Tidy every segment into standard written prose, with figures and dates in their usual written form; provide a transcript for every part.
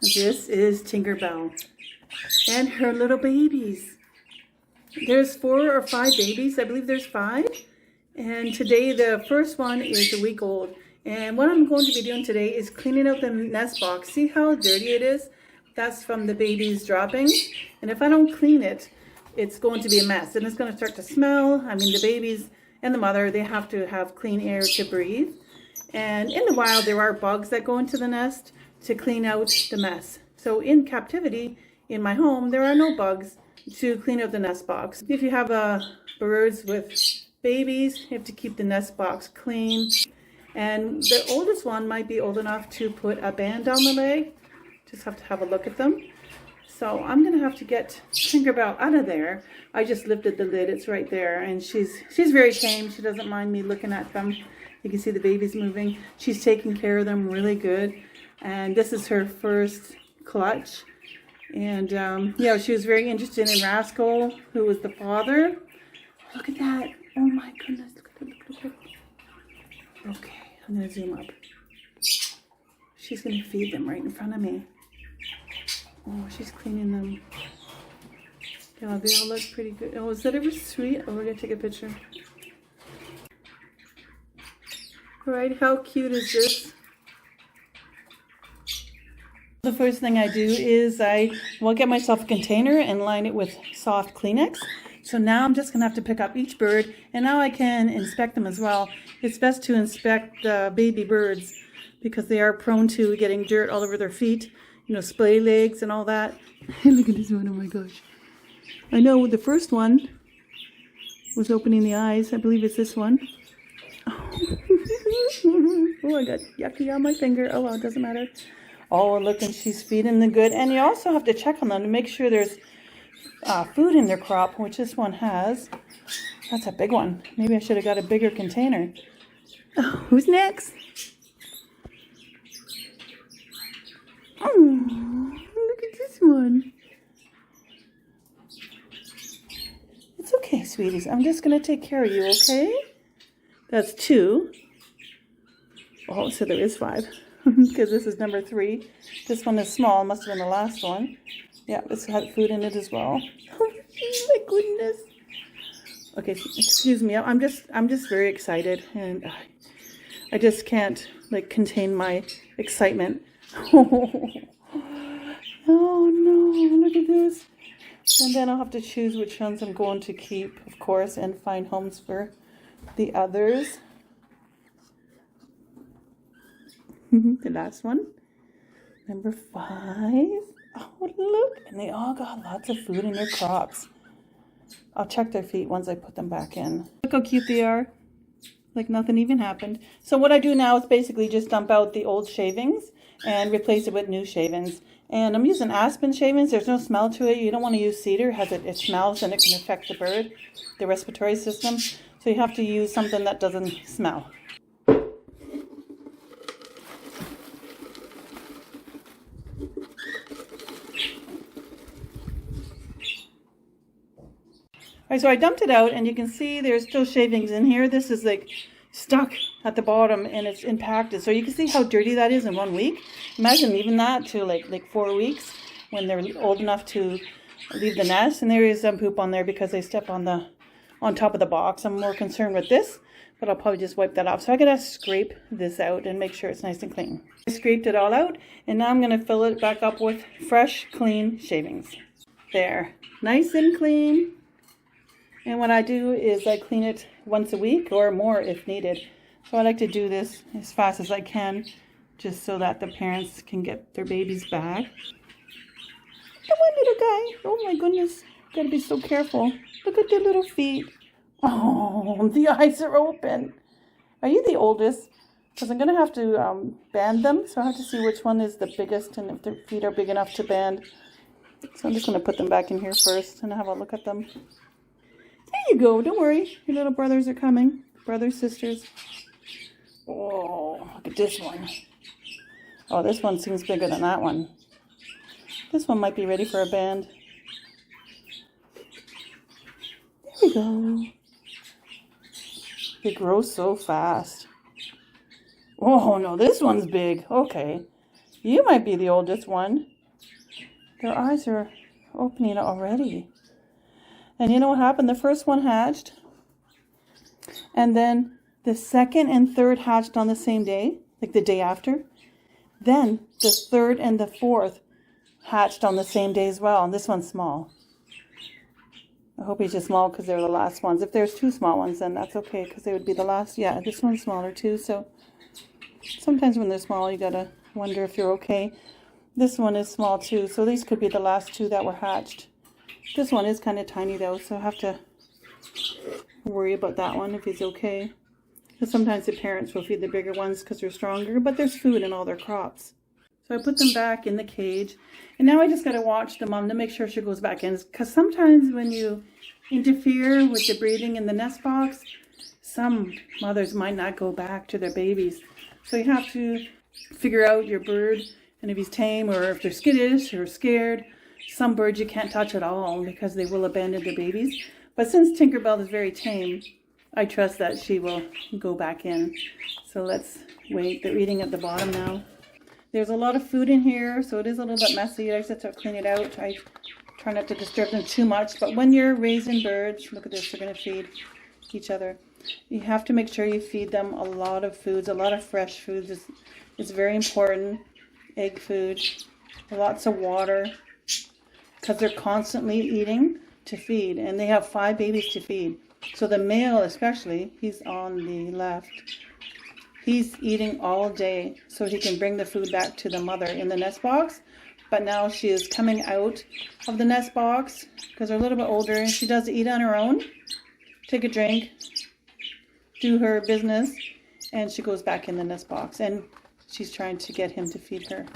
This is Tinkerbell and her little babies. There's 4 or 5 babies. I believe there's 5. And today the first one is a week old. And what I'm going to be doing today is cleaning out the nest box. See how dirty it is? That's from the baby's droppings. And if I don't clean it, it's going to be a mess. And it's going to start to smell. I mean, the babies and the mother, they have to have clean air to breathe. And in the wild, there are bugs that go into the nest to clean out the mess. So in captivity, in my home, there are no bugs to clean out the nest box. If you have birds with babies, you have to keep the nest box clean. And the oldest one might be old enough to put a band down the leg. Just have to have a look at them. So I'm gonna have to get Tinkerbell out of there. I just lifted the lid, it's right there. And she's very tame. She doesn't mind me looking at them. You can see the babies moving. She's taking care of them really good. And this is her first clutch. And yeah, she was very interested in Rascal, who was the father. Look at that. Oh my goodness. Look at it. Look at it. Okay, I'm going to zoom up. She's going to feed them right in front of me. Oh, she's cleaning them. Yeah, they all look pretty good. Oh, is that ever sweet? Oh, we're going to take a picture. All right, how cute is this? The first thing I do is I will get myself a container and line it with soft Kleenex. So now I'm just going to have to pick up each bird, and now I can inspect them as well. It's best to inspect the baby birds because they are prone to getting dirt all over their feet, you know, splay legs and all that. Look at this one, oh my gosh. I know the first one was opening the eyes. I believe it's this one. Oh, I got yucky on my finger. Oh well, it doesn't matter. Oh, look, and she's feeding them good. And you also have to check on them to make sure there's food in their crop, which this one has. That's a big one. Maybe I should have got a bigger container. Oh, who's next? Oh, look at this one. It's okay, sweeties. I'm just going to take care of you, okay? That's 2. Oh, so there is 5. Because this is number 3. This one is small. Must have been the last one. Yeah, this had food in it as well. Oh my goodness. Okay, excuse me. I'm just very excited, and I just can't like contain my excitement. Oh no! Look at this. And then I'll have to choose which ones I'm going to keep, of course, and find homes for the others. The last one, number 5. Oh, look, and they all got lots of food in their crops. I'll check their feet once I put them back in. Look how cute they are, like nothing even happened. So what I do now is basically just dump out the old shavings and replace it with new shavings. And I'm using aspen shavings. There's no smell to it. You don't want to use cedar, it smells and it can affect the bird, the respiratory system. So you have to use something that doesn't smell. Alright, so I dumped it out, and you can see there's still shavings in here. This is like stuck at the bottom, and it's impacted. So you can see how dirty that is in 1 week. Imagine leaving that to like 4 weeks when they're old enough to leave the nest. And there is some poop on there because they step on top of the box. I'm more concerned with this, but I'll probably just wipe that off. So I gotta scrape this out and make sure it's nice and clean. I scraped it all out, and now I'm gonna fill it back up with fresh, clean shavings. There, nice and clean. And what I do is I clean it once a week or more if needed. So I like to do this as fast as I can, just so that the parents can get their babies back. Come on, little guy. Oh my goodness. Gotta be so careful. Look at their little feet. Oh, the eyes are open. Are you the oldest? Because I'm going to have to band them. So I have to see which one is the biggest and if their feet are big enough to band. So I'm just going to put them back in here first and have a look at them. There you go. Don't worry. Your little brothers are coming. Brothers, sisters. Oh, look at this one. Oh, this one seems bigger than that one. This one might be ready for a band. There we go. They grow so fast. Oh, no, this one's big. Okay. You might be the oldest one. Their eyes are opening already. And you know what happened? The first one hatched. And then the second and third hatched on the same day, like the day after. Then the third and the fourth hatched on the same day as well. And this one's small. I hope he's just small because they're the last ones. If there's two small ones, then that's okay because they would be the last. Yeah, this one's smaller too. So sometimes when they're small, you gotta wonder if you're okay. This one is small too. So these could be the last two that were hatched. This one is kind of tiny though, so I have to worry about that one if he's okay. Because sometimes the parents will feed the bigger ones because they're stronger, but there's food in all their crops. So I put them back in the cage. And now I just got to watch the mom to make sure she goes back in. Because sometimes when you interfere with the breeding in the nest box, some mothers might not go back to their babies. So you have to figure out your bird and if he's tame or if they're skittish or scared. Some birds you can't touch at all because they will abandon their babies. But since Tinkerbelle is very tame, I trust that she will go back in. So let's wait. They're eating at the bottom now. There's a lot of food in here, so it is a little bit messy. I just have to clean it out. I try not to disturb them too much. But when you're raising birds, look at this, they're going to feed each other. You have to make sure you feed them a lot of foods, a lot of fresh foods. It's very important. Egg food, lots of water, because they're constantly eating to feed. And they have 5 babies to feed. So the male especially, he's on the left. He's eating all day so he can bring the food back to the mother in the nest box. But now she is coming out of the nest box because they're a little bit older and she does eat on her own. Take a drink, do her business, and she goes back in the nest box. And she's trying to get him to feed her.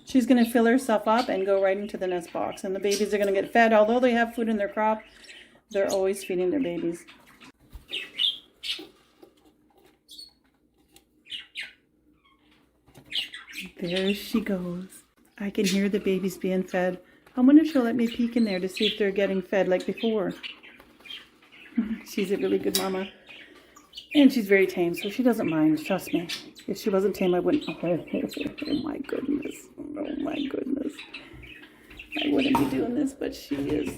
She's going to fill herself up and go right into the nest box. And the babies are going to get fed. Although they have food in their crop, they're always feeding their babies. There she goes. I can hear the babies being fed. I wonder if she'll let me peek in there to see if they're getting fed like before. She's a really good mama. And she's very tame, so she doesn't mind. Trust me. If she wasn't tame, I wouldn't. Oh my goodness. Oh my goodness. I wouldn't be doing this, but she is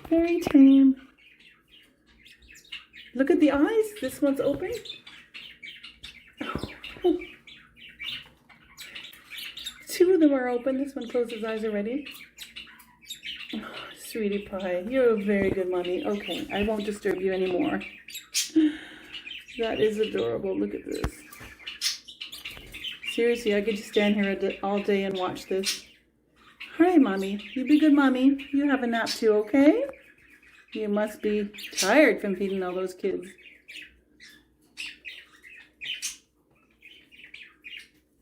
very tame. Look at the eyes. This one's open. Oh. 2 of them are open. This one closed his eyes already. Oh, sweetie pie, you're a very good mommy. Okay, I won't disturb you anymore. That is adorable. Look at this. Seriously, I could just stand here all day and watch this. Hi, mommy. You be good, mommy. You have a nap too, okay? You must be tired from feeding all those kids.